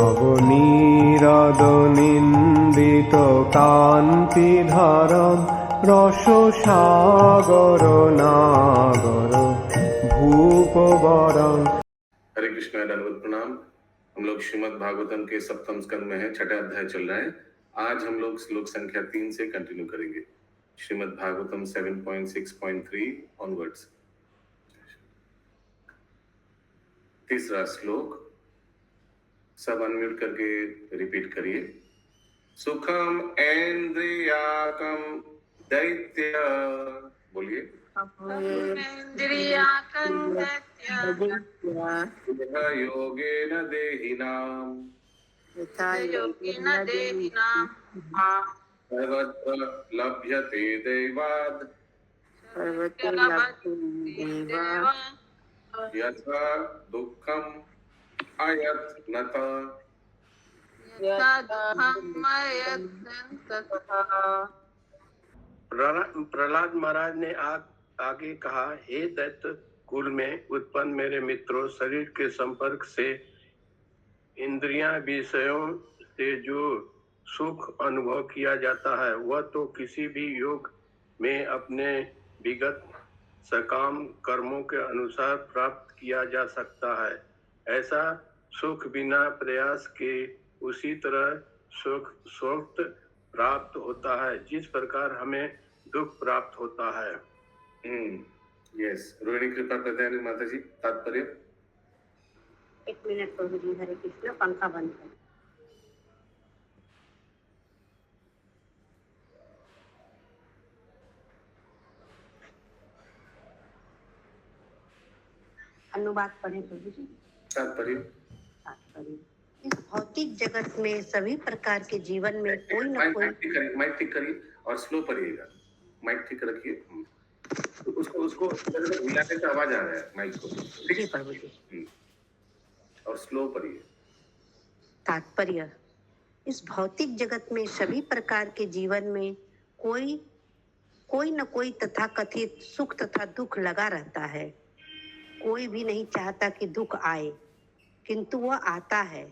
নবনীরদনিন্দিত কান্তিধারম রসসাগর নাগর ভূপবরং। हरे कृष्णा, दंडवत प्रणाम। हम लोग श्रीमद् भागवतम के सप्तम स्कंद में है, छठा अध्याय चल रहा है। आज हम लोग श्लोक संख्या 3 से कंटिन्यू करेंगे। श्रीमद् भागवतम 7.6.3 ऑनवर्ड्स। तीसरा श्लोक, सब अनम्यूट करके रिपीट करिए। सुखम ऐन्द्रियाकम दैत्य, बोलिए। योगेन देहिनाम सर्वत्र लभ्यते दैवाद यथा दुःखम अयत्नत। प्रहलाद महाराज ने आगे कहा, हे दैत्य कुल में उत्पन्न मेरे मित्रों, शरीर के संपर्क से इंद्रियां विषयों से जो सुख अनुभव किया जाता है वह तो किसी भी योग में अपने विगत सकाम कर्मों के अनुसार प्राप्त किया जा सकता है। ऐसा सुख बिना प्रयास के उसी तरह सुख प्राप्त होता है जिस प्रकार हमें दुख प्राप्त होता है। यस, रोहिणी कृपा प्रदान माता जी, तात्पर्य। एक मिनट प्रभु जी, हरे कृष्ण, पंखा बंद कर। अनुवाद पढ़े प्रभु जी। तात्पर्य। इस भौतिक जगत में सभी प्रकार के जीवन में कोई न कोई। माइक ठीक करिए और स्लो पढ़िएगा। माइक ठीक रखिए। तो उसको मिलाने से आवाज आ रहा है माइक को। ठीक है प्रभु जी। और स्लो पढ़िए। तात्पर्य, इस भौतिक जगत में सभी प्रकार के जीवन में कोई न कोई तथाकथित सुख तथा दुख लगा रहता है। कोई भी नहीं चाहता कि दुख आए, किंतु वह आता है।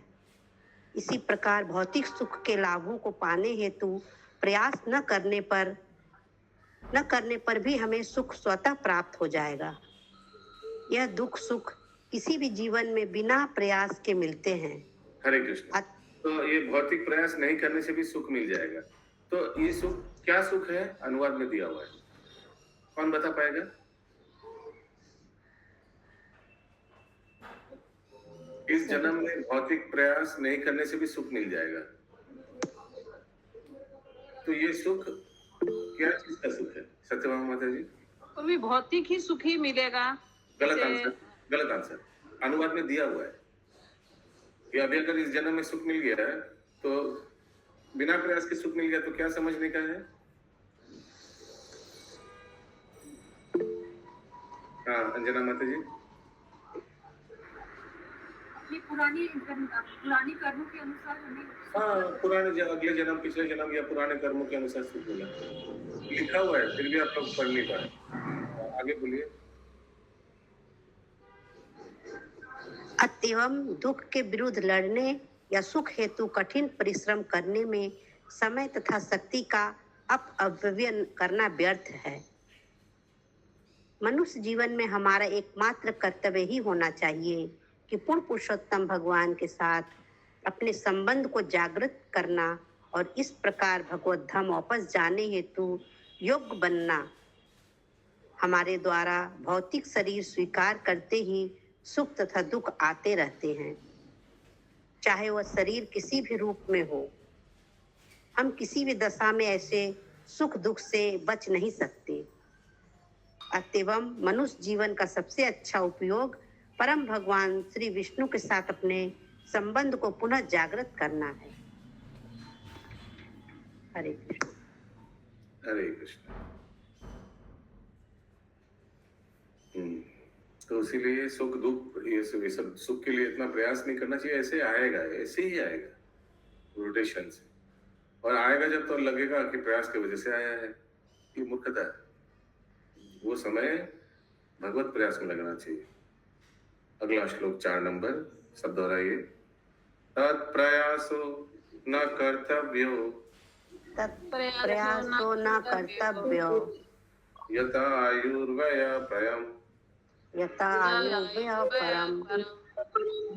इसी प्रकार भौतिक सुख के लाभों को पाने हेतु प्रयास न करने पर भी हमें सुख स्वतः प्राप्त हो जाएगा। यह दुख सुख किसी भी जीवन में बिना प्रयास के मिलते हैं। हरे कृष्ण। तो ये भौतिक प्रयास नहीं करने से भी सुख मिल जाएगा। तो ये सुख क्या सुख है? अनुवाद में दिया हुआ है, कौन बता पाएगा? इस जन्म में भौतिक प्रयास नहीं करने से भी सुख मिल जाएगा। तो ये सुख क्या चीज का सुख है सत्यभामा माता जी? तो भी भौतिक ही सुख ही मिलेगा। गलत आंसर। अनुवाद में दिया हुआ है कि अभी अगर इस जन्म में सुख मिल गया है तो बिना प्रयास के सुख मिल गया, तो क्या समझने का है? हाँ अंजना माता जी। पुरानी कर्मों के अनुसार हमें, पुराने अगले जन्म, पिछले जन्म या पुराने कर्मों के अनुसार सुख होगा। लिखा हुआ है, फिर भी आप लोग पढ़ नहीं पाए। आगे बोलिए। अतएव दुख के विरुद्ध लड़ने या सुख हेतु कठिन परिश्रम करने में समय तथा शक्ति का अपव्यय करना व्यर्थ है। मनुष्य जीवन में हमारा एकमात्र कर्तव्य ही होना चाहिए कि पूर्ण पुरुषोत्तम भगवान के साथ अपने संबंध को जागृत करना और इस प्रकार भगवत धाम वापस जाने हेतु योग्य बनना। हमारे द्वारा भौतिक शरीर स्वीकार करते ही सुख तथा दुख आते रहते हैं, चाहे वह शरीर किसी भी रूप में हो। हम किसी भी दशा में ऐसे सुख दुख से बच नहीं सकते। अतएव मनुष्य जीवन का सबसे अच्छा उपयोग परम भगवान श्री विष्णु के साथ अपने संबंध को पुनः जागृत करना है। हरे कृष्ण। हरे कृष्ण। तो इसीलिए सुख दुख ये सब सुख के लिए इतना प्रयास नहीं करना चाहिए। ऐसे आएगा, ऐसे ही आएगा रोटेशन से, और आएगा जब तो लगेगा कि प्रयास की वजह से आया है। ये मूर्खता है। वो समय भगवत प्रयास में लगना चाहिए। अगला श्लोक 4 नंबर, सब दोहराइए। तत्प्रयासो न कर्तव्यो तत्प्रयासो न कर्तव्यो यथा आयुर्व्ययप्रयम् यथा आयुर्व्ययपरम्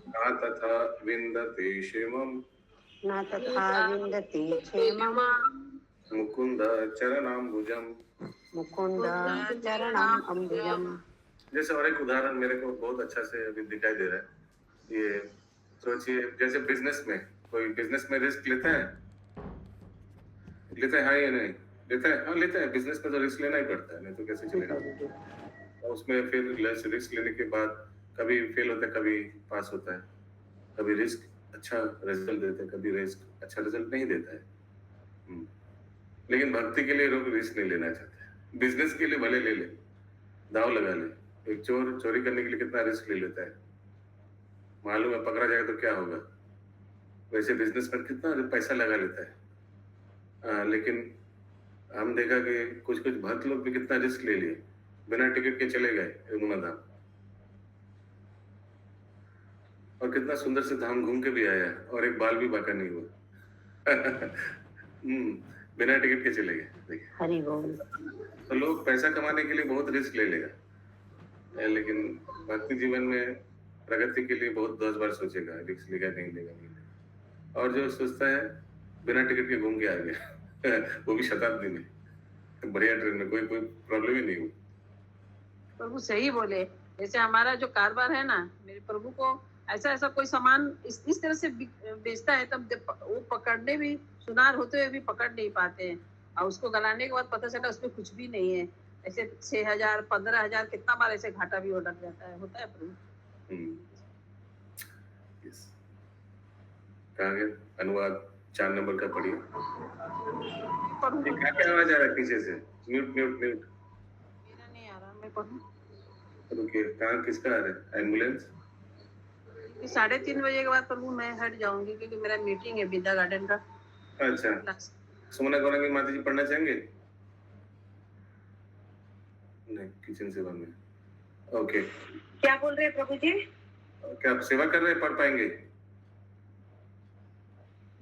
न तथा विन्दते क्षेमम् न तथा विन्दते क्षेमम् मुकुन्द चरणाम्बुजम्। मुकुंद चरणम अम्बुजम्। जैसे और एक उदाहरण मेरे को बहुत अच्छा से अभी दिखाई दे रहा है। ये सोचिए, जैसे बिजनेस में कोई बिजनेस में रिस्क लेता है हाँ या नहीं? लेता है, हाँ लेता है। बिजनेस में तो रिस्क लेना ही पड़ता है, नहीं तो कैसे चलेगा। और उसमें फिर रिस्क लेने के बाद कभी फेल होता है, कभी पास होता है, कभी रिस्क अच्छा रिजल्ट देता है, कभी रिस्क अच्छा रिजल्ट नहीं देता है। लेकिन भक्ति के लिए लोग रिस्क नहीं लेना चाहते। बिजनेस के लिए भले ले ले, दाव लगा ले। एक चोर चोरी करने के लिए कितना रिस्क ले लेता है, मालूम है पकड़ा जाएगा तो क्या होगा। वैसे बिजनेसमैन कितना पैसा लगा लेता है। लेकिन हम देखा कि कुछ कुछ भक्त लोग भी कितना रिस्क ले लिए, बिना टिकट के चले गए यमुना धाम, और कितना सुंदर से धाम घूम के भी आया, और एक बाल भी बाका नहीं हुआ। बिना टिकट के चले गए। देखिए, हरि बोल। तो लोग पैसा कमाने के लिए बहुत रिस्क ले लेगा, लेकिन भक्ति जीवन में प्रगति के लिए बहुत 10 बार सोचेगा, रिस्क लेगा नहीं लेगा। और जो सोचता है बिना टिकट के घूम के आ गया, वो भी शताब्दी में बढ़िया ट्रेन में, कोई प्रॉब्लम ही नहीं हुई। प्रभु सही बोले। जैसे हमारा जो कारोबार है ना, मेरे प्रभु को ऐसा कोई सामान इस तरह से बेचता है, तब वो पकड़ने भी, सुनार होते हुए भी पकड़ नहीं पाते हैं, और उसको गलाने के बाद पता चला उसमें कुछ भी नहीं है। ऐसे 6,000 15,000 कितना बार ऐसे घाटा भी हो लग जाता है, होता है प्रभु। कहाँ गया अनुवाद 4 नंबर का पढ़िए। प्रभु क्या आवाज आ रहा है पीछे से? म्यूट। मेरा नहीं आ रहा, मैं पढ़ूं? रुकिए, कहाँ किसका आ रहा है? एम्बुलेंस? 3:30 बजे के बाद प्रभु मैं हट जाऊंगी, क्योंकि मेरा मीटिंग है विद्या गार्डन का। अच्छा, सुमना गौरंगी माता जी पढ़ना चाहेंगे? नहीं, किचन सेवा में। ओके, क्या बोल रहे हैं प्रभु जी? क्या आप सेवा कर रहे हैं, पढ़ पाएंगे?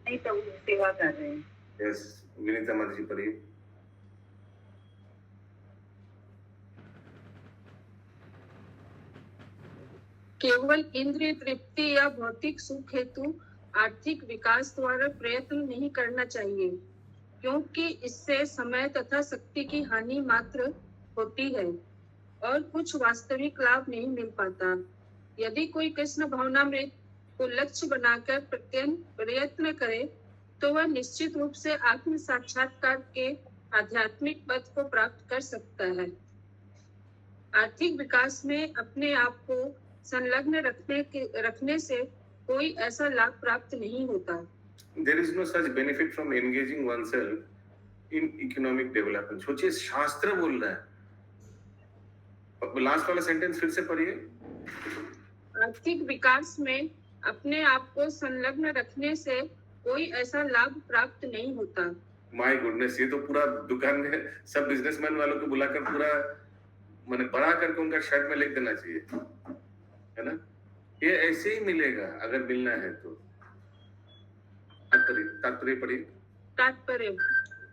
नहीं प्रभु, सेवा कर रहे हैं। यस, विनीता माता जी पढ़िए। केवल इंद्रिय तृप्ति या भौतिक सुख हेतु आर्थिक विकास द्वारा प्रयत्न नहीं करना चाहिए, क्योंकि इससे समय तथा शक्ति की हानि मात्र होती है और कुछ वास्तविक लाभ नहीं मिल पाता। यदि कोई कृष्ण भावनामृत को लक्ष्य बनाकर प्रयत्न करे तो वह निश्चित रूप से आत्म साक्षात्कार के आध्यात्मिक पद को प्राप्त कर सकता है। आर्थिक विकास में अपने आप को संलग्न रखने से कोई ऐसा लाभ प्राप्त नहीं होता। There is no such benefit from engaging oneself in economic development. सोचिए, शास्त्र बोल रहा है। लास्ट वाला सेंटेंस फिर से पढ़िए। आर्थिक विकास में अपने आप को संलग्न रखने से कोई ऐसा लाभ प्राप्त नहीं होता। माय गुडनेस, ये तो पूरा दुकान में सब बिजनेसमैन वालों को बुलाकर पूरा मैंने बड़ा करके उनका शर्ट में लिख देना चाहिए, है ना? ये ऐसे ही मिलेगा अगर मिलना है तो। तात्पर्य पढ़िए। तात्पर्य,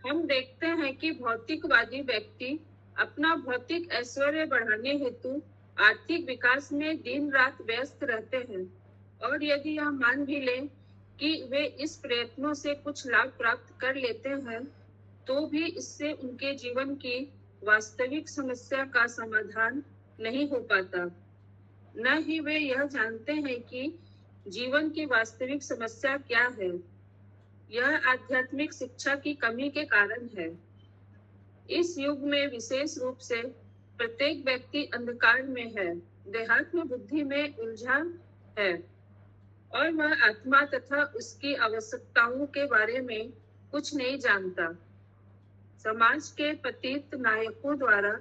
हम देखते हैं कि भौतिकवादी व्यक्ति अपना भौतिक ऐश्वर्य बढ़ाने हेतु आर्थिक विकास में दिन रात व्यस्त रहते हैं, और यदि यह मान भी लें कि वे इस प्रयत्नों से कुछ लाभ प्राप्त कर लेते हैं, तो भी इससे उनके जीवन की वास्तविक समस्या का समाधान नहीं हो पाता। न ही वे यह जानते हैं कि जीवन की वास्तविक समस्या क्या है। यह आध्यात्मिक शिक्षा की कमी के कारण है। इस युग में विशेष रूप से प्रत्येक व्यक्ति अंधकार में है, देहात्म बुद्धि में उलझा है, और वह आत्मा तथा उसकी आवश्यकताओं के बारे में कुछ नहीं जानता। समाज के पतित नायकों द्वारा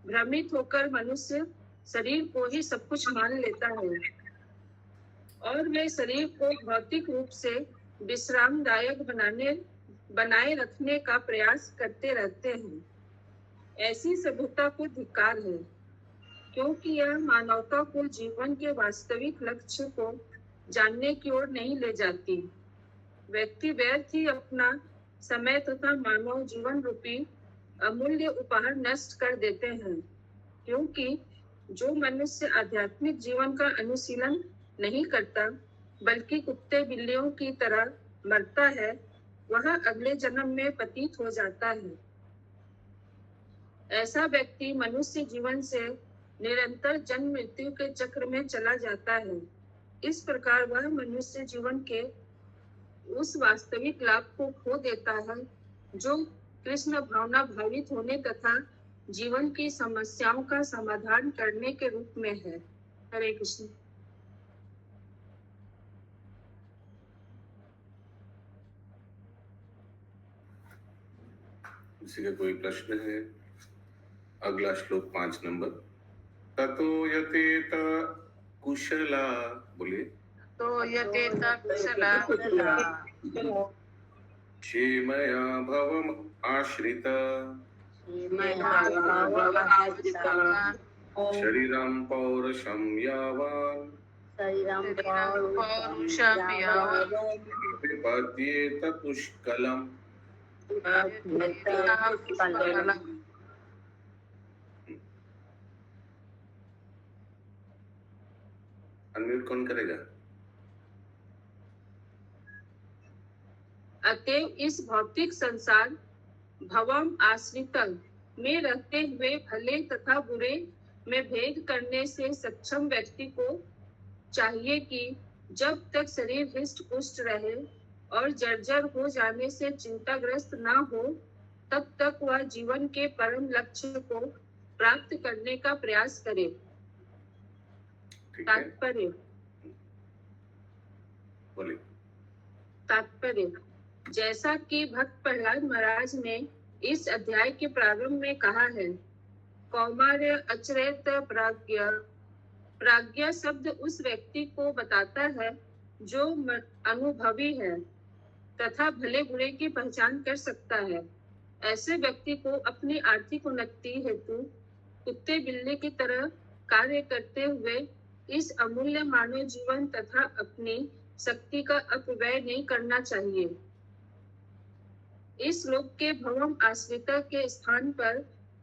भ्रमित होकर मनुष्य शरीर को ही सब कुछ मान लेता है, और वे शरीर को भौतिक रूप से विश्रामदायक बनाए रखने का प्रयास करते रहते हैं। ऐसी सभ्यता को धिक्कार है, क्योंकि यह मानवता को जीवन के वास्तविक लक्ष्य को जानने की ओर नहीं ले जाती। व्यक्ति व्यर्थ ही अपना समय तथा मानव जीवन रूपी अमूल्य उपहार नष्ट कर देते हैं, क्योंकि जो मनुष्य आध्यात्मिक जीवन का अनुशीलन नहीं करता बल्कि कुत्ते बिल्लियों की तरह मरता है, वह अगले जन्म में पतित हो जाता है। ऐसा व्यक्ति मनुष्य जीवन से निरंतर जन्म मृत्यु के चक्र में चला जाता है। इस प्रकार वह मनुष्य जीवन के उस वास्तविक लाभ को खो देता है जो कृष्ण भावना भावित होने तथा जीवन की समस्याओं का समाधान करने के रूप में है। हरे कृष्ण। किसी का कोई प्रश्न है? अगला श्लोक 5 नंबर। ततो यतेत कुशला, बोलिए। तो यतेत कुशला क्षेमया भवम आश्रित शरीरं पौरुषं यावान् विपद्येत पुष्कलम्। अनम्यूट कौन करेगा? अतएव इस भौतिक संसार भवम आश्रित में रहते हुए भले तथा बुरे में भेद करने से सक्षम व्यक्ति को चाहिए कि जब तक शरीर हिष्ट पुष्ट रहे और जर्जर हो जाने से चिंताग्रस्त न हो, तब तक वह जीवन के परम लक्ष्य को प्राप्त करने का प्रयास करे। ठीक है, तात्पर्य बोलिए। तात्पर्य जैसा कि भक्त प्रहलाद महाराज ने इस अध्याय के प्रारंभ में कहा है, कौमार्य अचरेत प्राज्ञ। प्राज्ञ शब्द उस व्यक्ति को बताता है जो अनुभवी है तथा भले बुरे की पहचान कर सकता है। ऐसे व्यक्ति को अपनी आर्थिक उन्नति हेतु कुत्ते बिल्ली की तरह कार्य करते हुए इस अमूल्य मानव जीवन तथा अपनी शक्ति का अपव्यय नहीं करना चाहिए। इस श्लोक के भवम आश्रित के स्थान पर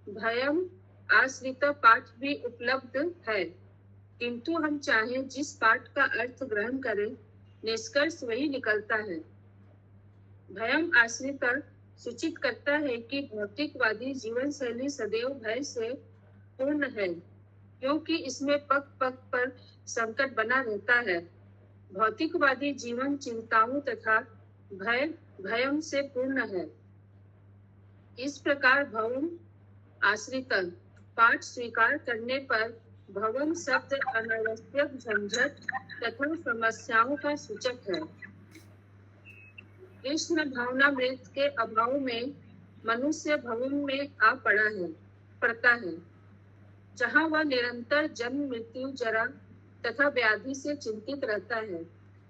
भयम आश्रित पाठ भी उपलब्ध है, किंतु हम चाहे जिस पाठ का अर्थ ग्रहण करें, निष्कर्ष वही निकलता है। भयम आश्रित सूचित करता है कि भौतिकवादी जीवन शैली सदैव भय से पूर्ण है, क्योंकि इसमें पग पग पर संकट बना रहता है। भौतिकवादी जीवन चिंताओं तथा भयम से पूर्ण है। इस प्रकार भवम आश्रित पाठ स्वीकार करने पर भवन शब्द अनावश्यक झंझट तथा समस्याओं का सूचक है। कृष्ण भावनामृत के अभाव में मनुष्य भवन में आ पड़ता है, जहाँ वह निरंतर जन्म मृत्यु जरा तथा व्याधि से चिंतित रहता है।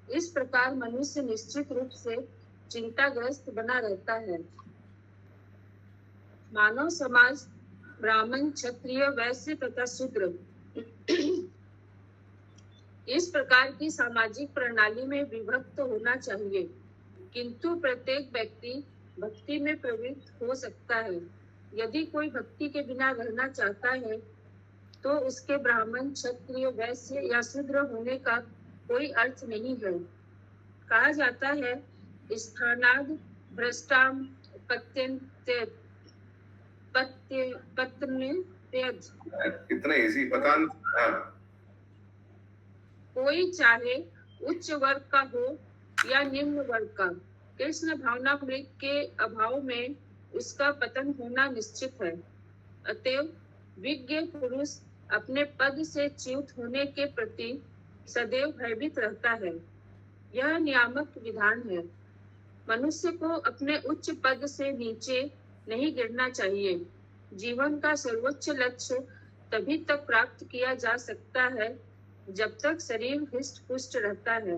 इस प्रकार मनुष्य निश्चित रूप से चिंताग्रस्त बना रहता है। मानव समाज ब्राह्मण, क्षत्रिय, वैश्य तथा शूद्र इस प्रकार की सामाजिक प्रणाली में विभक्त होना चाहिए, किंतु प्रत्येक व्यक्ति भक्ति में प्रवृत्त हो सकता है। यदि कोई भक्ति के बिना रहना चाहता है तो उसके ब्राह्मण, क्षत्रिय, वैश्य या शूद्र होने का कोई अर्थ नहीं है। कहा जाता है, स्थानाद भ्रष्टाम इतना इजी पता नहीं। हाँ। कोई चाहे उच्च वर्ग का हो या निम्न वर्ग का, कृष्ण भावनामृत के अभाव में उसका पतन होना निश्चित है। अतएव विज्ञ पुरुष अपने पद से च्युत होने के प्रति सदैव भयभीत रहता है। यह नियामक विधान है। मनुष्य को अपने उच्च पद से नीचे नहीं गिरना चाहिए। जीवन का सर्वोच्च लक्ष्य तभी तक प्राप्त किया जा सकता है जब तक शरीर हिष्ट पुष्ट रहता है।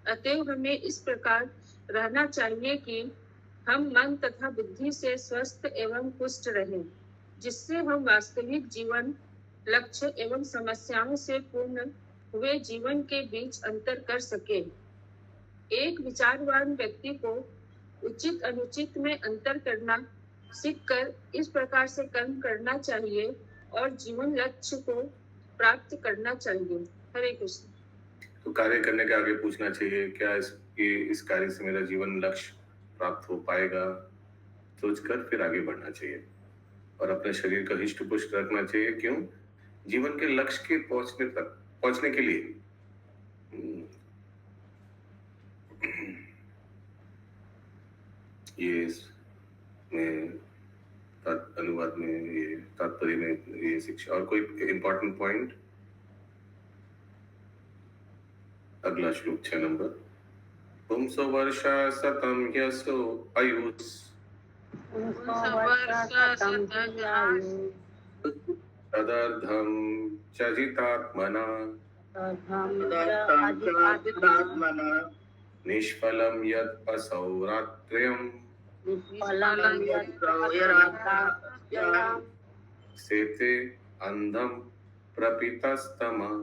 अतएव हमें इस प्रकार रहना चाहिए कि हम मन तथा बुद्धि से स्वस्थ एवं पुष्ट रहें, जिससे हम वास्तविक जीवन लक्ष्य एवं समस्याओं से पूर्ण हुए जीवन के बीच अंतर कर सके। एक विचारवान व्यक्ति को उचित अनुचित में अंतर करना सीखकर इस प्रकार से कर्म करना चाहिए और जीवन लक्ष्य को प्राप्त करना चाहिए। हरे कृष्ण। तो कार्य करने के आगे पूछना चाहिए, क्या इस कार्य से मेरा जीवन लक्ष्य प्राप्त हो पाएगा, सोचकर फिर आगे बढ़ना चाहिए और अपने शरीर का हिष्ट पुष्ट रखना चाहिए। क्यों? जीवन के लक्ष्य के पहुंचने के लिए। ये अनुवाद में, ये तात्पर्य में ये शिक्षा। और कोई इंपॉर्टेंट पॉइंट? अगला श्लोक 6 नंबर। पुंसो वर्षा सतम यशो आयुष तदर्थम चजितात्मना निष्फलम यत् असौ रात्र्यम् सेते अंधम प्रपितस्तमः।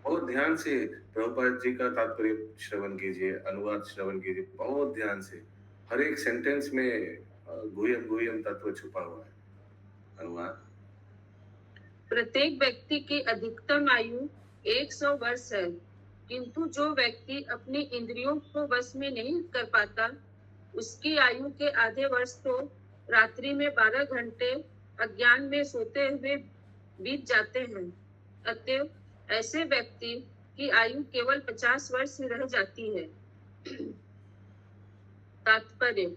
बहुत ध्यान से प्रभुपाद जी का तात्पर्य श्रवण कीजिए, अनुवाद श्रवण कीजिए बहुत ध्यान से। हर एक सेंटेंस में गुह्यम गुह्यम तत्व छुपा हुआ है। अनुवाद। प्रत्येक व्यक्ति की अधिकतम आयु 100 वर्ष है, किंतु जो व्यक्ति अपनी इंद्रियों को वश में नहीं कर पाता, उसकी आयु के आधे वर्ष तो रात्रि में 12 घंटे अज्ञान में सोते हुए बीत जाते हैं। अतएव ऐसे व्यक्ति की आयु केवल 50 वर्ष ही रह जाती है। तात्पर्य: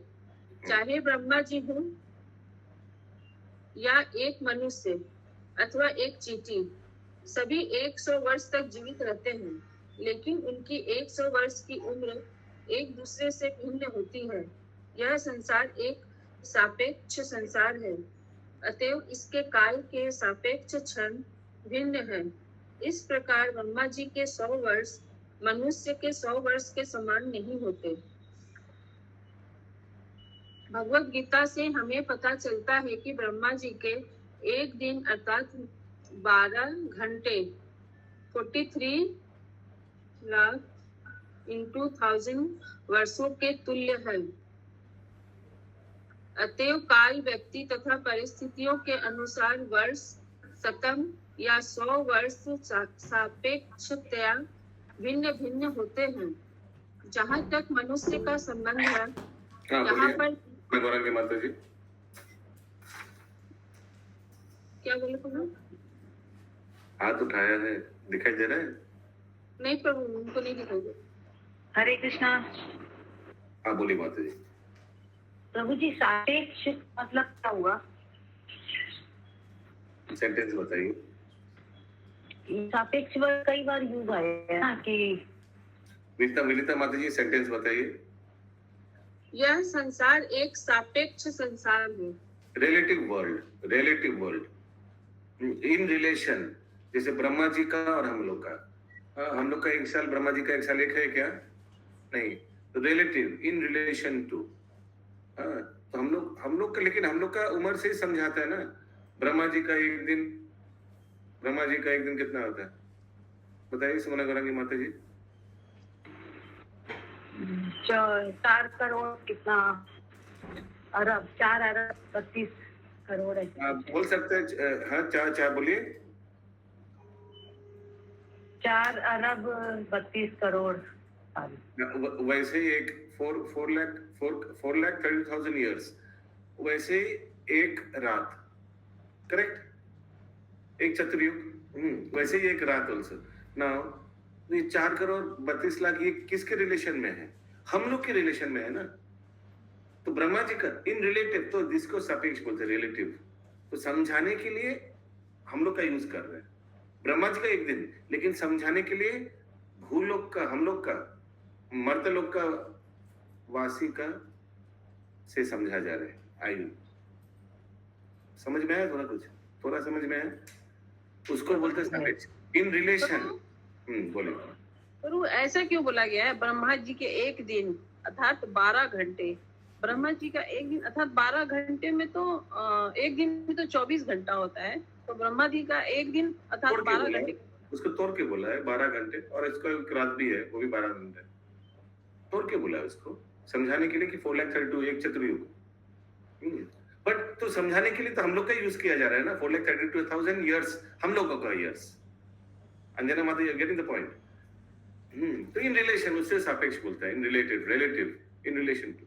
चाहे ब्रह्मा जी हो या एक मनुष्य अथवा एक चींटी, सभी 100 वर्ष तक जीवित रहते हैं, लेकिन उनकी 100 वर्ष की उम्र एक दूसरे से भिन्न होती है। यह संसार एक सापेक्ष संसार है, अतएव इसके काल के सापेक्ष क्षण भिन्न है। इस प्रकार ब्रह्मा जी के 100 वर्ष मनुष्य के 100 वर्ष के समान नहीं होते। भगवत गीता से हमें पता चलता है कि ब्रह्मा जी के एक दिन अर्थात 12 घंटे 43 लाख इंटू 1000 वर्षों के तुल्य है। अतएव काल, व्यक्ति तथा परिस्थितियों के अनुसार वर्ष, शतम या 100 वर्ष सापेक्षतया भिन्न भिन्न होते हैं। जहाँ तक मनुष्य का संबंध है, यहाँ पर माता जी क्या बोले प्रभु? हाथ उठाया है, दिखाई दे रहा है? नहीं प्रभु, उनको नहीं दिखाई दे। हरे कृष्णा। हाँ बोलिए माता जी। प्रभु जी, सापेक्ष मतलब क्या हुआ? सेंटेंस बताइए। सापेक्ष वर्ड कई बार यूज आया ना कि विनीता माता जी, सेंटेंस बताइए। यह संसार एक सापेक्ष संसार है। रिलेटिव वर्ल्ड इन रिलेशन, जैसे ब्रह्मा जी का और हम लोग का। हम लोग का 1 साल, ब्रह्मा जी का 1 साल एक है क्या? नहीं। तो रिलेटिव, इन रिलेशन टू। तो हम लोग का, लेकिन हम लोग का उम्र से ही समझाता है ना। ब्रह्मा जी का एक दिन कितना होता है बताइए सुमना गौरांगी माता जी। 4 करोड़ कितना अरब, 4 अरब 32 करोड़ है। आप बोल सकते हैं? हाँ, चार बोलिए। 4 अरब 32 करोड़। वैसे ही एक 4,30,000 ईयर्स, वैसे ही एक रात, करेक्ट? एक चतुर्युग, वैसे ही एक रात ऑल्सो। नाउ ये 4 करोड़ 32 लाख ये किसके रिलेशन में है? हम लोग के रिलेशन में है ना। तो ब्रह्मा जी का इन रिलेटिव, तो जिसको सापेक्ष बोलते हैं, रिलेटिव। तो समझाने के लिए हम लोग का यूज कर रहे हैं। ब्रह्मा जी का एक दिन, लेकिन समझाने के लिए भूलोक का, हम लोग का, मर्तलोक का वासी का से समझा जा रहा है। आयु समझ में आया? थोड़ा समझ में आया? उसको बोलते हैं सापेक्ष, इन रिलेशन। बोलिए। पर ऐसा क्यों बोला गया है? ब्रह्मा जी के एक दिन अर्थात 12 घंटे, ब्रह्मा जी का एक दिन अर्थात 12 घंटे में तो एक दिन में तो 24 घंटा होता है। तो ब्रह्मा जी का एक दिन अर्थात तोड़ के 12 बोला है, घंटे। उसको तोड़ के बोला है 12 घंटे, और इसका एक रात भी है, वो भी 12 घंटे तोड़ के बोला है उसको समझाने के लिए कि 4,32 एक चतुर्युग। बट तो समझाने के लिए तो हम लोग का यूज किया जा रहा है ना, 4,32,000 ईयर्स हम लोगों का ईयर्स। अंजना माता, यू गेटिंग द पॉइंट? तो इन रिलेशन, उससे सापेक्ष बोलता है, in relative, relative, in relation to.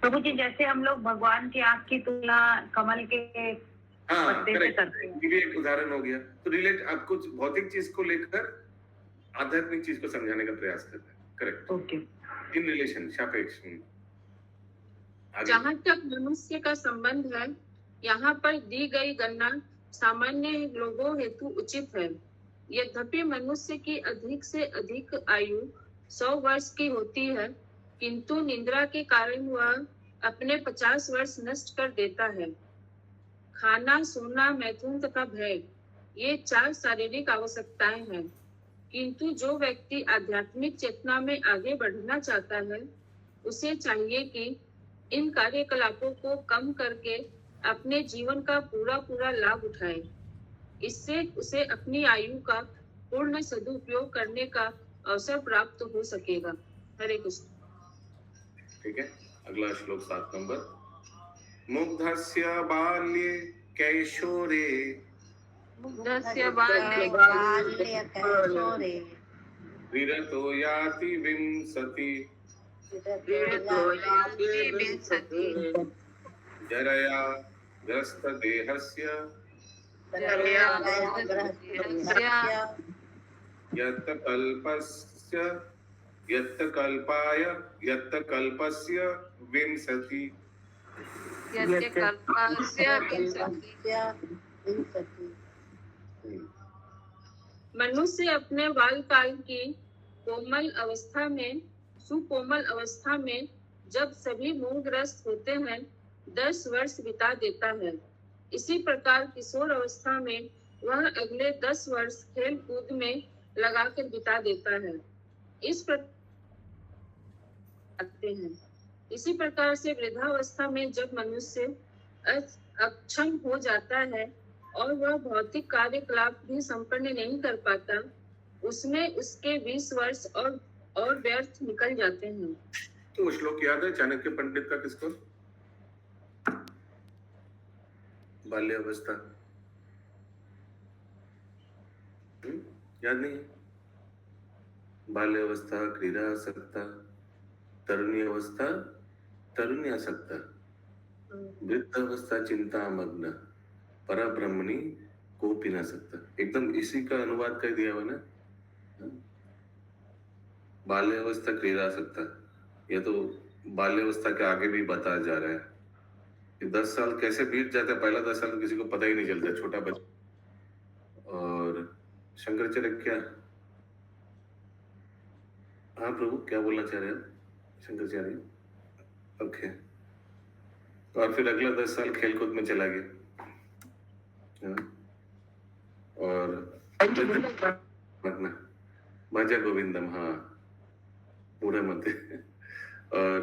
प्रभु जी, जैसे हम लोग भगवान की आंख की तुलना कमल के हाँ, पत्ते से करेक्ट, करते हैं। ये भी एक उदाहरण हो गया। तो रिलेट, आप कुछ भौतिक चीज को लेकर आध्यात्मिक चीज को समझाने का प्रयास करते हैं, करेक्ट, ओके। इन रिलेशन, सापेक्ष। आगे। जहाँ तक मनुष्य का संबंध है, यहाँ पर दी गई गणना सामान्य लोगों हेतु उचित है। यद्यपि मनुष्य की अधिक से अधिक आयु 100 वर्ष की होती है, किंतु निद्रा के कारण वह अपने 50 वर्ष नष्ट कर देता है। खाना, सोना, मैथुन तथा भय, ये 4 शारीरिक आवश्यकताएं हैं। किंतु जो व्यक्ति आध्यात्मिक चेतना में आगे बढ़ना चाहता है, उसे चाहिए कि इन कार्यकलापों को कम करके अपने जीवन का पूरा लाभ उठाए। इससे उसे अपनी आयु का पूर्ण सदुपयोग करने का अवसर प्राप्त हो सकेगा। हरे कृष्ण। ठीक है, अगला श्लोक 7 नंबर। मुग्धस्य बाल्ये कैशोरे मुग्धस्य बाल्ये कैशोरे विरतो याति विंशति जरया ग्रस्त देहस्य यत् कल्पस्य यत् कल्पाय यत् कल्पस्य विंशति। मनुष्य अपने बाल काल की कोमल अवस्था में, सुकोमल अवस्था में जब सभी मोहग्रस्त होते हैं 10 वर्ष बिता देता है। इसी प्रकार किशोर अवस्था में वह अगले 10 वर्ष खेल कूद में लगाकर बिता देता है। इसी प्रकार से वृद्धावस्था में जब मनुष्य अक्षम हो जाता है और वह भौतिक कार्यकलाप भी संपन्न नहीं कर पाता, उसमें उसके 20 वर्ष और व्यर्थ निकल जाते हैं। तो वो श्लोक याद है चाणक्य पंडित का किसको? बाल्यावस्था याद नहीं है? बाल्यावस्था क्रीडासक्ता, तरुणी अवस्था तरुण्यासक्ता, वृद्धावस्था चिंतामग्न, परब्रह्मणि कोपी न सकता। एकदम इसी का अनुवाद कर दिया हुआ ना। बाल्यावस्था क्रीडासक्ता, ये तो बाल्यावस्था के आगे भी बताया जा रहा है कि 10 साल कैसे बीत जाता है। पहला 10 साल तो किसी को पता ही नहीं चलता, छोटा बच्चा। और शंकराचार्य क्या, हाँ प्रभु क्या बोलना चाह रहे हैं शंकराचार्य? ओके, और फिर अगला 10 साल खेलकूद में चला गया। और भजा गोविंदम, हाँ पूरा मत। और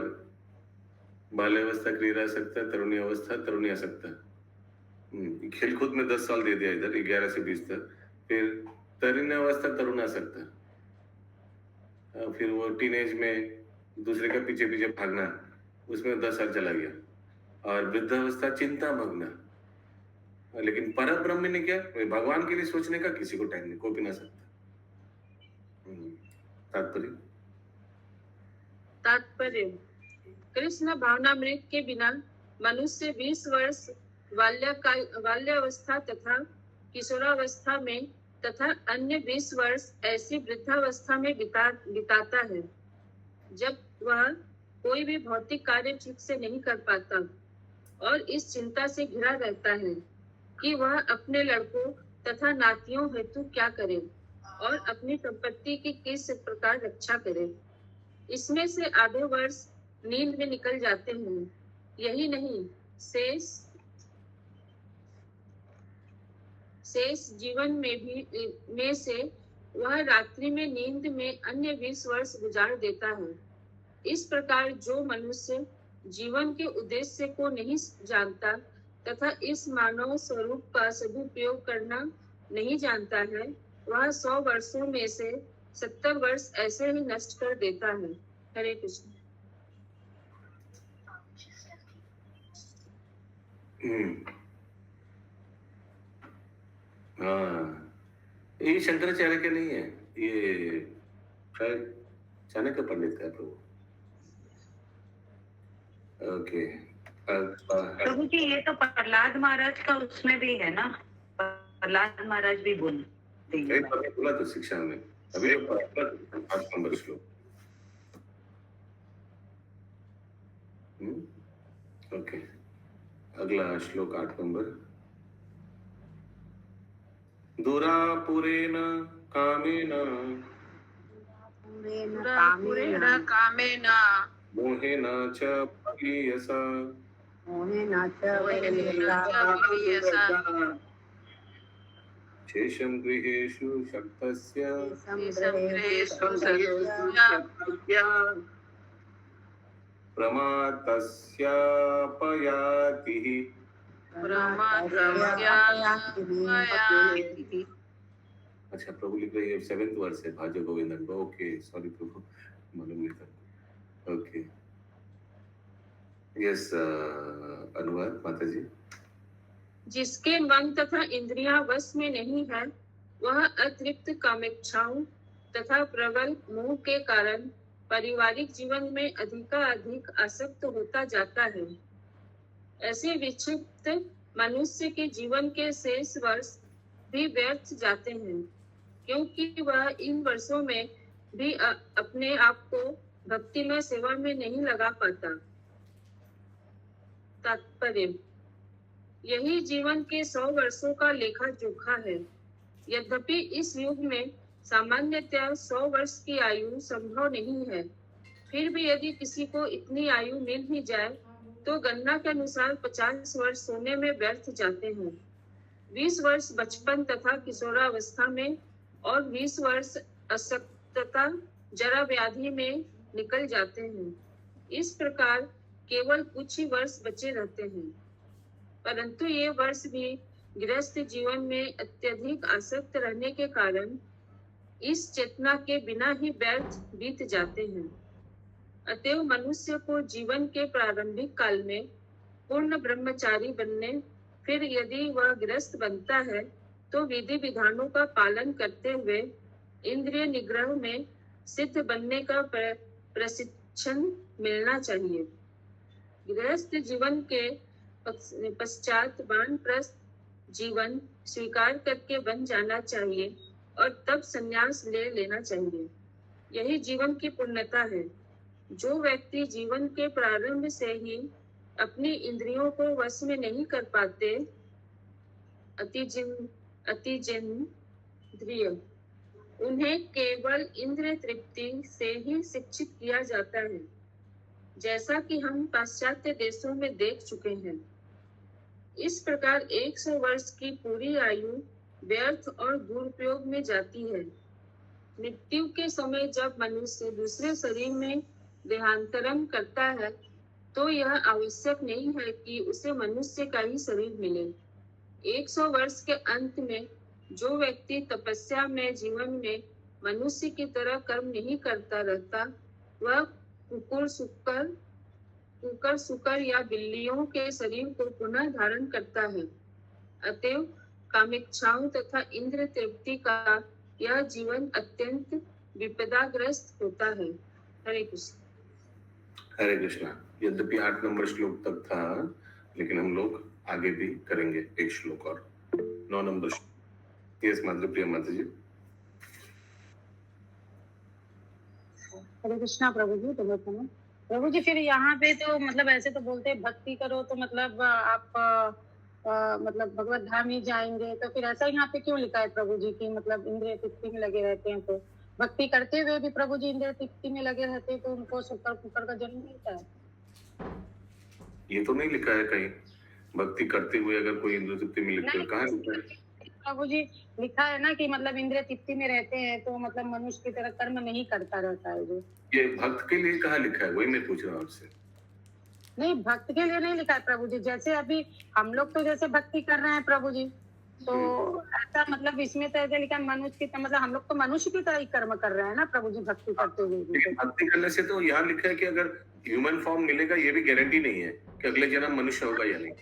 बाल्यावस्था क्रीड़ा सकता, तरुणी अवस्था तरुणी आसक्ता, खेलकूद में 10 साल दे दिया इधर 11 से 20 तक। फिर तरुणी अवस्था तरुण आसक्ता, फिर वो टीनेज में दूसरे के पीछे पीछे भागना, उसमें 10 साल चला गया। और वृद्धावस्था चिंता मग्न, लेकिन परम ब्रह्म ने क्या, भगवान के लिए सोचने का किसी को टाइम नहीं, कोई भी ना सकता। तात्पर्य, कृष्ण भावनामृत के बिना मनुष्य 20 वर्ष बाल्यावस्था तथा किशोरावस्था में तथा अन्य 20 वर्ष ऐसी वृद्धावस्था में बिताता है, जब वह कोई भी भौतिक कार्य ठीक से नहीं कर पाता और इस चिंता से घिरा रहता है कि वह अपने लड़कों तथा नातियों हेतु क्या करे और अपनी संपत्ति की किस प्रकार रक्षा करे। इसमें से आधे वर्ष नींद में निकल जाते हैं। यही नहीं, शेष जीवन में से वह रात्रि में नींद में अन्य 20 वर्ष गुजार देता है। इस प्रकार जो मनुष्य जीवन के उद्देश्य को नहीं जानता तथा इस मानव स्वरूप का सदुपयोग करना नहीं जानता है, वह 100 वर्षों में से 70 वर्ष ऐसे ही नष्ट कर देता है। हरे कृष्ण। हाँ, ये शंकराचार्य के नहीं है, ये शायद चाणक्य पंडित का है प्रभु। ओके। प्रभु जी ये तो प्रहलाद महाराज का उसमें भी है ना, प्रहलाद महाराज भी बोलते हैं। अभी बोला तो शिक्षा में, अभी 8 नंबर श्लोक। ओके, अगला श्लोक 8 नंबर। दुरापुरेण कामेन पुरेण कामेन मोहेन च परीयसा शेषं गृहेषु शक्तस्य प्रमादस्यापयातिः। अच्छा, प्रभु लिख रही है 7th वर्स है भाजो गोविंदन। ओके, सॉरी प्रभु, मालूम नहीं था। ओके, यस, अनुवाद माता जी। जिसके मन तथा इंद्रियां वश में नहीं है, वह अतृप्त कामेच्छाओं तथा प्रबल मोह के कारण पारिवारिक जीवन में अधिकाधिक आसक्त होता जाता है। ऐसे विक्षिप्त मनुष्य के जीवन के शेष वर्ष भी व्यर्थ जाते हैं, क्योंकि वह इन वर्षों में भी अपने आप को भक्तिमय सेवा में नहीं लगा पाता। तात्पर्य, यही जीवन के 100 वर्षों का लेखा जोखा है। यद्यपि इस युग में सामान्यतः 100 वर्ष की आयु संभव नहीं है, फिर भी यदि किसी को इतनी आयु मिल ही जाए तो गणना के अनुसार 50 वर्ष सोने में व्यर्थ जाते हैं। 20 वर्ष बचपन तथा किशोरावस्था में और 20 वर्ष अशक्तता जरा व्याधि में निकल जाते हैं। इस प्रकार केवल कुछ ही वर्ष बचे रहते हैं, परंतु ये वर्ष भी गृहस्थ जीवन में अत्यधिक आसक्त रहने के कारण इस चेतना के बिना ही व्यर्थ बीत जाते हैं। अतएव मनुष्य को जीवन के प्रारंभिक काल में पूर्ण ब्रह्मचारी बनने, फिर यदि वह गृहस्थ बनता है तो विधि विधानों का पालन करते हुए इंद्रिय निग्रह में सिद्ध बनने का प्रशिक्षण मिलना चाहिए। गृहस्थ जीवन के पश्चात वानप्रस्थ जीवन स्वीकार करके बन जाना चाहिए और तब संन्यास ले लेना चाहिए। यही जीवन की पूर्णता है। जो व्यक्ति जीवन के प्रारंभ से ही अपनी इंद्रियों को वश में नहीं कर पाते, अतिजिन्द्रिय, उन्हें केवल इंद्रिय तृप्ति से ही शिक्षित किया जाता है, जैसा कि हम पाश्चात्य देशों में देख चुके हैं। इस प्रकार 100 वर्ष की पूरी आयु व्यर्थ और दुरुपयोग में जाती है। मृत्यु के समय जब मनुष्य दूसरे शरीर में देहांतरण करता है तो यह आवश्यक नहीं है कि उसे मनुष्य का ही शरीर मिले। 100 वर्ष के अंत में जो व्यक्ति तपस्या में जीवन में मनुष्य की तरह कर्म नहीं करता रहता, वह कुकुर सुकर या बिल्लियों के शरीर को पुनः धारण करता है। अतएव कामेच्छाओं तथा इंद्र तृप्ति का यह जीवन अत्यंत विपदाग्रस्त होता है। हरे कृष्ण। हरे कृष्णा। यद्यपि 8 नंबर श्लोक तक था, लेकिन हम लोग आगे भी करेंगे एक श्लोक और। 9 नंबर श्लोक। यस माता प्रिया माता जी। हरे कृष्णा प्रभु जी। तो प्रभु जी फिर यहाँ पे तो मतलब ऐसे तो बोलते हैं भक्ति करो तो मतलब आप मतलब भगवत धाम ही जाएंगे, तो फिर ऐसा यहाँ पे क्यों लिखा है प्रभु जी की मतलब इंद्रिय तृप्ति में लगे रहते हैं? तो भक्ति करते हुए भी प्रभु जी इंद्रिय तृप्ति में लगे रहते हैं तो उनको शुक्र कुकर का जन्म मिलता है। ये तो नहीं लिखा है कहीं भक्ति करते हुए अगर कोई इंद्रिय तृप्ति में लिखते हैं, कहाँ लिखा है? प्रभु जी लिखा है ना कि मतलब इंद्रिय तृप्ति में रहते हैं तो मतलब मनुष्य की तरह कर्म नहीं करता रहता है। जो ये भक्त के लिए कहाँ लिखा है, वही मैं पूछ रहा हूँ आपसे। नहीं, भक्त के लिए नहीं लिखा है प्रभु जी। जैसे अभी हम लोग तो जैसे भक्ति कर रहे हैं प्रभु जी, तो ऐसा मतलब इसमें तो ऐसे लिखा है मनुष्य की, मतलब हम लोग तो मनुष्य की तरह ही कर्म कर रहे हैं ना प्रभु जी, भक्ति करते हुए भी। लेकिन भक्ति करने से तो यहाँ लिखा है कि अगर ह्यूमन फॉर्म मिलेगा, ये भी गारंटी नहीं है कि अगले जन्म मनुष्य होगा या नहीं।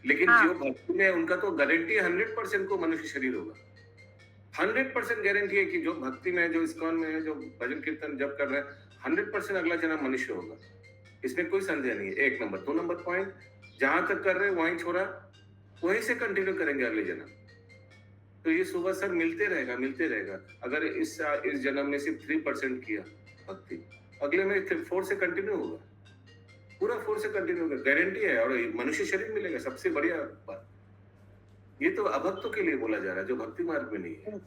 लेकिन हाँ। जो भक्ति में है, उनका तो गारंटी 100% को मनुष्य शरीर होगा। 100% गारंटी है कि जो भक्ति में है, जो इस्कॉन में है, जो भजन कीर्तन जब कर रहे हैं, 100% अगला जन्म मनुष्य होगा। इसमें कोई संदेह नहीं है। 1 नंबर। 2 नंबर पॉइंट, जहां तक कर रहे हैं वहीं छोड़ा, वहीं से कंटिन्यू करेंगे अगले जन्म। तो ये सुबह सर मिलते रहेगा। अगर इस जन्म में सिर्फ 3% किया भक्ति, अगले में 4 से कंटिन्यू होगा, पूरा 4 से कंटिन्यू होगा, गारंटी है। और मनुष्य शरीर मिलेगा, सबसे बढ़िया बात। ये तो अभक्तों के लिए बोला जा रहा है, जो भक्ति मार्ग में नहीं है।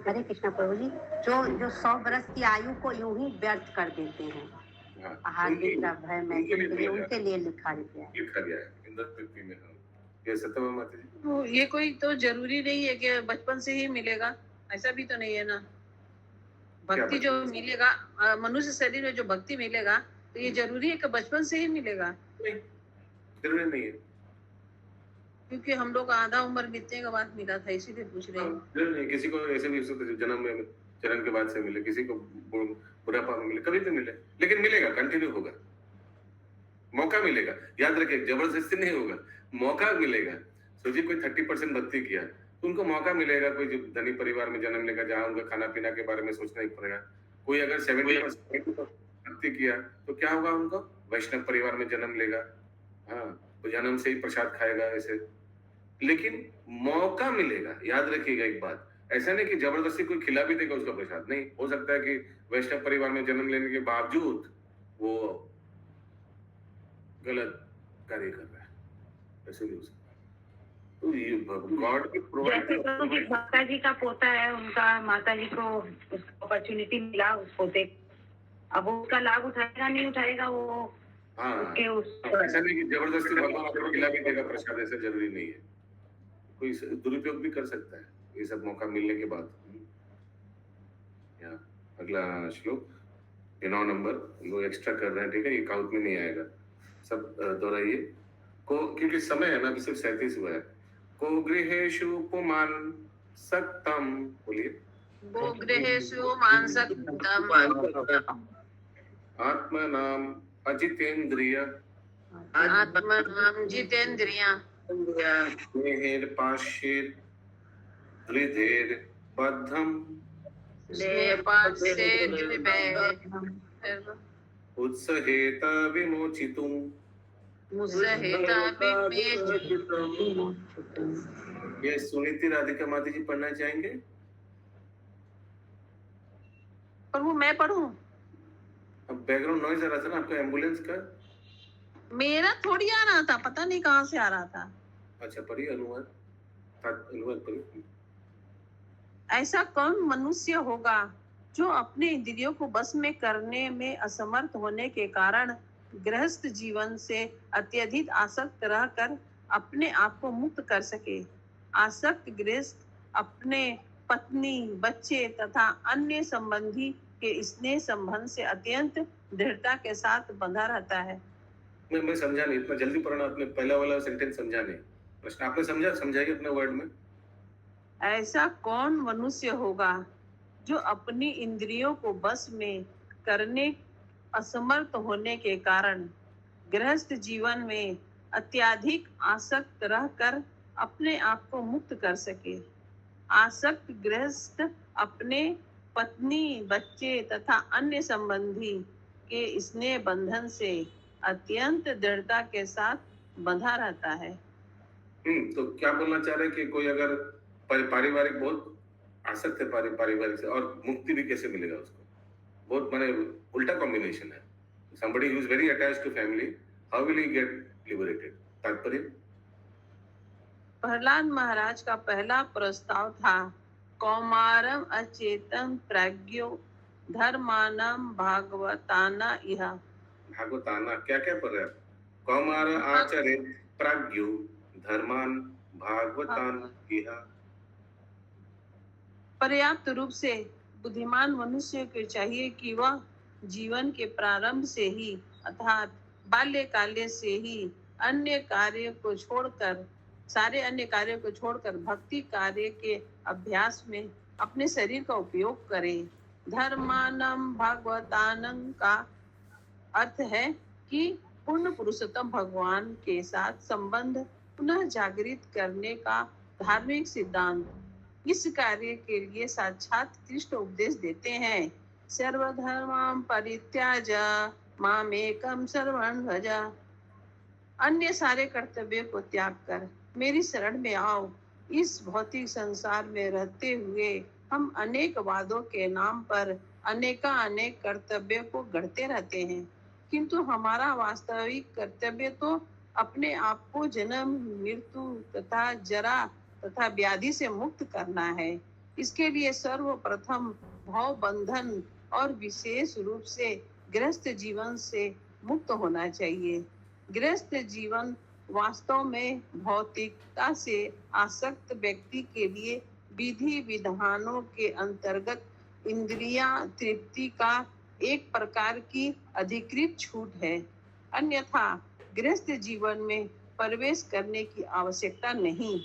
हरे कृष्णा प्रभु जी। जो 100 वर्ष की आयु को यूं ही व्यर्थ कर देते हैं, आहार निद्रा भय मैथुन के लिए, उनके लिए लिखा गया है इंद्रपृथ्वी में। ये सत्यम माता जी, तो ये कोई तो जरूरी नहीं है कि बचपन से ही मिलेगा, ऐसा भी तो नहीं है ना। भक्ति जो मिलेगा, मनुष्य शरीर में जो भक्ति मिलेगा, तो ये जरूरी है कि बचपन से ही मिलेगा? जरूरी नहीं है, क्योंकि हम लोग आधा उम्र बीतने के बाद मिला था, इसीलिए पूछ रहे हैं। जरूरी नहीं। किसी को ऐसे भी जन्म के बाद से मिले, किसी को बुढ़ापा में मिले, कभी भी मिले, लेकिन मिलेगा, कंटिन्यू होगा, मौका मिलेगा। याद रखिए, जबरदस्ती नहीं होगा, मौका मिलेगा। सोचिए कोई 30% भक्ति किया, तो उनको मौका मिलेगा। कोई जो धनी परिवार में जन्म लेगा, जहाँ उनका खाना पीना के बारे में सोचना ही पड़ेगा। कोई अगर 70% भक्ति किया, तो क्या होगा, उनको वैष्णव परिवार में जन्म लेगा। हाँ, तो जन्म से ही प्रसाद खाएगा ऐसे, लेकिन मौका मिलेगा। याद रखिएगा एक बात, ऐसा नहीं कि जबरदस्ती कोई खिला भी देगा उसका प्रसाद, नहीं। हो सकता है कि वैष्णव परिवार में जन्म लेने के बावजूद वो गलत कार्य कर रहा है, ऐसे भी हो सकता है। तो ये गॉड की जैसे भक्ता जी का पोता है, उनका माता जी को अपॉर्चुनिटी मिला उस पोते, अब वो उसका लाभ उठाएगा नहीं उठाएगा, वो हाँ, उसके ऐसा नहीं कि जबरदस्ती भगवान आपको खिला भी देगा प्रसाद, ऐसा जरूरी नहीं है। कोई दुरुपयोग भी कर सकता है ये सब मौका मिलने के बाद। अगला श्लोक 9 नंबर, वो एक्स्ट्रा कर रहे हैं, ठीक है, ये काउंट में नहीं आएगा, सब दोहराइए को, क्योंकि समय है ना, अभी सिर्फ 37 हुआ है। को गृहेषु पुमान् सक्तम्, बोलिए। को गृहेषु पुमान् सक्तम् आत्मनाम् अजितेन्द्रिय आत्मनां जितेन्द्रिय देहेर्पाशेर् हृदयेर्बद्धम् उत्सहेत विमोचितुम् ये सुनीति राधिका माता जी पढ़ना चाहेंगे? पर वो मैं पढ़ूं? अब बैकग्राउंड नॉइज आ रहा था ना आपका, एम्बुलेंस का। मेरा थोड़ी आ रहा था, पता नहीं कहाँ से आ रहा था। अच्छा, पढ़िए अनुवाद पढ़िए। ऐसा कौन मनुष्य होगा जो अपने इंद्रियों को बस में करने में असमर्थ होने के कारण गृहस्थ जीवन से अत्यधिक आसक्त रहकर अपने आप को मुक्त कर सके। आसक्त गृहस्थ अपने पत्नी, बच्चे तथा अन्य संबंधी के स्नेह संबंध से अत्यंत दृढ़ता के साथ बंधा रहता है। मैं समझा नहीं, इतना जल्दी पढ़ना, आपने पहला वाला सेंटेंस समझा नहीं, प्रश्न आपने समझा, समझाइए अपने वर्ड में। ऐसा कौन मनुष्य होगा जो अपनी इंद्रियों को बस में करने असमर्थ होने के कारण गृहस्थ जीवन में अत्यधिक आसक्त रहकर अपने आप को मुक्त कर सके। आसक्त गृहस्थ अपने पत्नी, बच्चे तथा अन्य संबंधी के स्नेह बंधन से अत्यंत दृढ़ता के साथ बंधा रहता है। तो क्या बोलना चाह रहे हैं कि कोई अगर पारिवारिक बहुत आसक्त है पारिवारिक से, और मुक्ति भी कैसे मिलेगा उसको? बहुत माने उल्टा कॉम्बिनेशन है। somebody who is very attached to family, how will he get liberated? तात्पर्य प्रहलाद महाराज का पहला प्रस्ताव था, कौमारम अचेतन प्राज्ञो धर्मानम भागवताना इह। भागवताना क्या क्या पढ़ रहे हैं? कौमार आचरे प्राज्ञो धर्मान भागवतान इह। पर्याप्त रूप से बुद्धिमान मनुष्य को चाहिए कि वह जीवन के प्रारंभ से ही, अर्थात बाल्यकाले से ही अन्य कार्य को छोड़कर सारे अन्य कार्यों को छोड़कर भक्ति कार्य के अभ्यास में अपने शरीर का उपयोग करें। धर्मानम भागवतानम का अर्थ है कि पूर्ण पुरुषोत्तम भगवान के साथ संबंध पुनः जागृत करने का धार्मिक सिद्धांत। इस कार्य के लिए साक्षात कृष्ण उपदेश देते हैं। सर्वधर्मां परित्याज मामेकं शरणं भज। अन्य सारे कर्तव्य को त्याग कर मेरी शरण में आओ। इस भौतिक संसार में रहते हुए हम अनेक वादों के नाम पर अनेक कर्तव्य को गढ़ते रहते हैं, किंतु हमारा वास्तविक कर्तव्य तो अपने आप को जन्म, मृत्यु तथा जरा तथा व्याधि से मुक्त करना है। इसके लिए सर्वप्रथम भाव बंधन और विशेष रूप से गृहस्थ जीवन से मुक्त होना चाहिए। गृहस्थ जीवन वास्तव में भौतिकता से आसक्त व्यक्ति के लिए विधि विधानों के अंतर्गत इंद्रिया तृप्ति का एक प्रकार की अधिकृत छूट है। अन्यथा गृहस्थ जीवन में प्रवेश करने की आवश्यकता नहीं।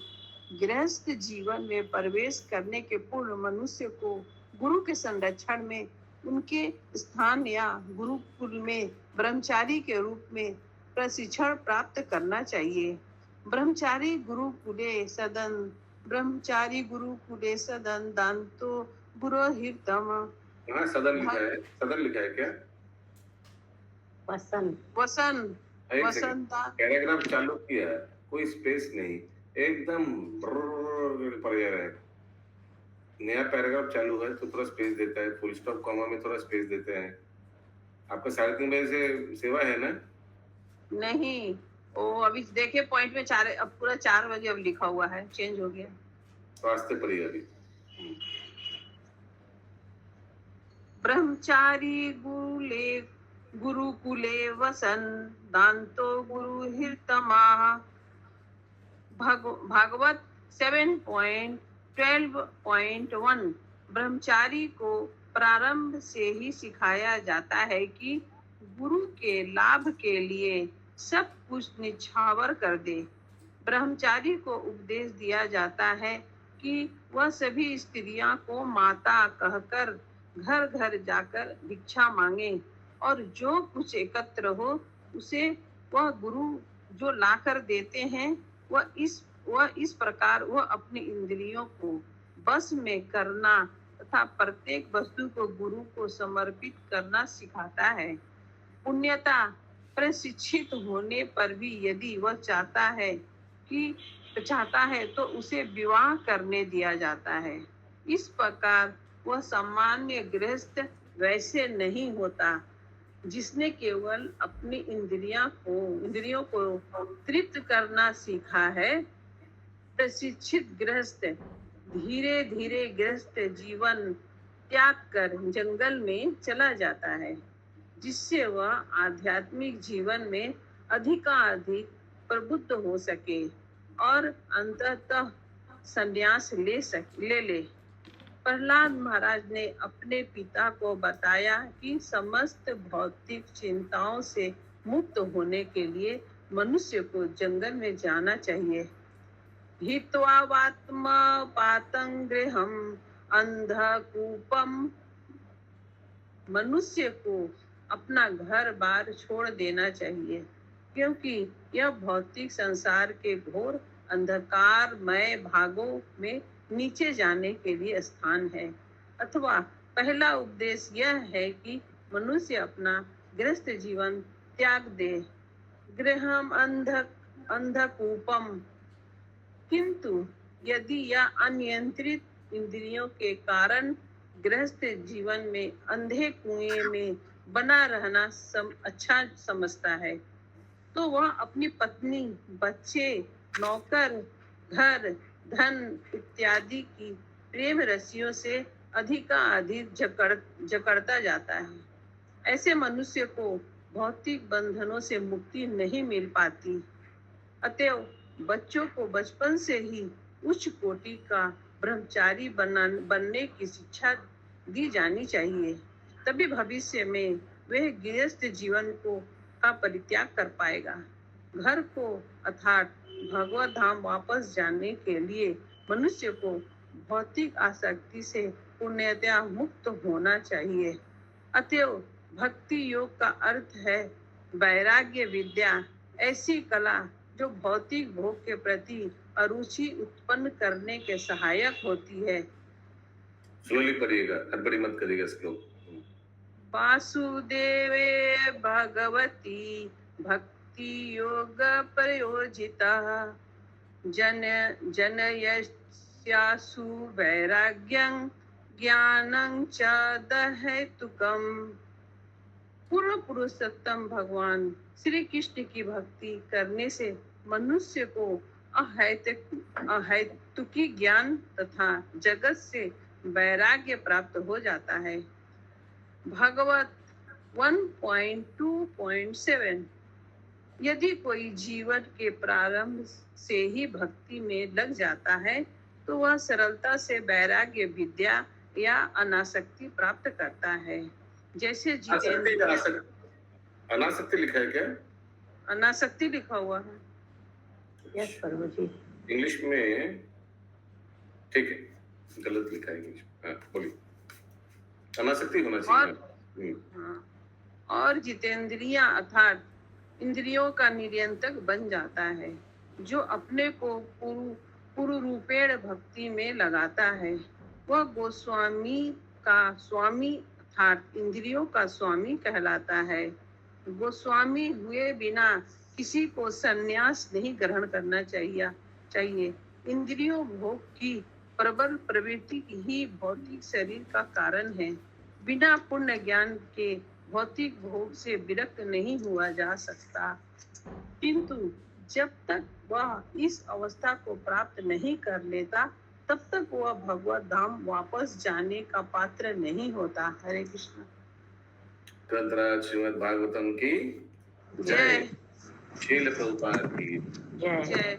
गृहस्थ जीवन में प्रवेश करने के पूर्व मनुष्य को गुरु के संरक्षण में उनके स्थान या गुरुकुल में ब्रह्मचारी के रूप में प्रशिक्षण प्राप्त करना चाहिए। ब्रह्मचारी गुरुकुले सदन दांतो पुरोहितम। हाँ, सदन लिखा है क्या? वसन पैराग्राफ चालू किया, कोई स्पेस नहीं, एकदम पर्याय है। नया पैराग्राफ चालू है तो थोड़ा स्पेस देता है, फुल स्टॉप कॉमा में थोड़ा स्पेस देते हैं। आपका 3:30 बजे से सेवा है ना? नहीं, वो अभी देखे पॉइंट में 4, अब पूरा 4 बजे अब लिखा हुआ है, चेंज हो गया। वास्ते पड़ी अभी। ब्रह्मचारी गुरुकुले वसन दांतो गुरुहितमा। भागवत 7.12.1। ब्रह्मचारी को प्रारंभ से ही सिखाया जाता है कि गुरु के लाभ के लिए सब कुछ निछावर कर दे। ब्रह्मचारी को उपदेश दिया जाता है कि वह सभी स्त्रियां को माता कहकर घर घर जाकर भिक्षा मांगे और जो कुछ एकत्र हो उसे वह गुरु जो लाकर देते हैं वह इस प्रकार वह अपनी इंद्रियों को बस में करना तथा प्रत्येक वस्तु को गुरु को समर्पित करना सिखाता है। पुण्यता प्रशिक्षित होने पर भी यदि वह चाहता है तो उसे विवाह करने दिया जाता है। इस प्रकार वह सामान्य गृहस्थ वैसे नहीं होता जिसने केवल अपनी इंद्रियों को तृप्त करना सीखा है। प्रशिक्षित गृहस्थ धीरे धीरे गृहस्थ जीवन त्याग कर जंगल में चला जाता है, जिससे वह आध्यात्मिक जीवन में अधिकाधिक प्रबुद्ध हो सके और अंततः संन्यास ले। प्रहलाद महाराज ने अपने पिता को बताया कि समस्त भौतिक चिंताओं से मुक्त होने के लिए मनुष्य को जंगल में जाना चाहिए। हित्वा वात्मपातं गृहं अंधकूपम। मनुष्य को अपना घर बार छोड़ देना चाहिए, क्योंकि यह भौतिक संसार के घोर अंधकारमय भागों में नीचे जाने के लिए स्थान है। अथवा पहला उपदेश यह है कि मनुष्य अपना गृहस्थ जीवन त्याग दे। गृहम अंधकूपम। किंतु यदि यह अनियंत्रित इंद्रियों के कारण गृहस्थ जीवन में अंधे कुएं में बना रहना अच्छा समझता है, तो वह अपनी पत्नी, बच्चे, नौकर, घर, धन इत्यादि की प्रेम रस्सियों से अधिकाधिक जकड़ता जाता है। ऐसे मनुष्य को भौतिक बंधनों से मुक्ति नहीं मिल पाती। अतएव बच्चों को बचपन से ही उच्च कोटि का ब्रह्मचारी बनने की शिक्षा दी जानी चाहिए, तभी भविष्य में वह गृहस्थ जीवन को का परित्याग कर पाएगा। घर को अर्थात भगवत धाम वापस जाने के लिए मनुष्य को भौतिक आसक्ति से पूर्णतया मुक्त होना चाहिए। अतएव भक्ति योग का अर्थ है वैराग्य विद्या, ऐसी कला जो भौतिक भोग के प्रति अरुचि उत्पन्न करने के सहायक होती है। स्लोली पढ़िएगा, हड़बड़ी मत करिएगा श्लोक। वासुदेवे भगवती भक्ति योग प्रयोजिता जनयस्यासु वैराग्यं ज्ञानं च दहेतुकम्। पूर्ण पुरुषोत्तम भगवान श्री कृष्ण की भक्ति करने से मनुष्य को अहैतुकी ज्ञान तथा जगत से वैराग्य प्राप्त हो जाता है। भागवत 1.2.7। यदि कोई जीवन के प्रारंभ से ही भक्ति में लग जाता है तो वह सरलता से वैराग्य विद्या या अनासक्ति प्राप्त करता है। जैसे जितेंद्र, अनासक्ति लिखा है क्या? अनासक्ति लिखा हुआ है। यस प्रभु जी। इंग्लिश में ठीक है, गलत लिखा है इंग्लिश। हाँ बोलिए, अनासक्ति होना चाहिए। और जितेंद्रिया अर्थात इंद्रियों का नियंत्रक बन जाता है, जो अपने को पूर्ण रूपेण भक्ति में लगाता है। वह गोस्वामी का स्वामी अर्थात इंद्रियों का स्वामी कहलाता है। गोस्वामी हुए बिना किसी को संन्यास नहीं ग्रहण करना चाहिए। इंद्रियों भोग की प्रबल प्रवृत्ति ही भौतिक शरीर का कारण है। बिना पुण्य ज्ञान के भौतिक भोग से विरक्त नहीं हुआ जा सकता, किंतु जब तक वह इस अवस्था को प्राप्त नहीं कर लेता तब तक वह भगवत धाम वापस जाने का पात्र नहीं होता। हरे कृष्ण। ग्रंथराज श्रीमद् भागवतम की जय। श्रील प्रभुपाद की जय।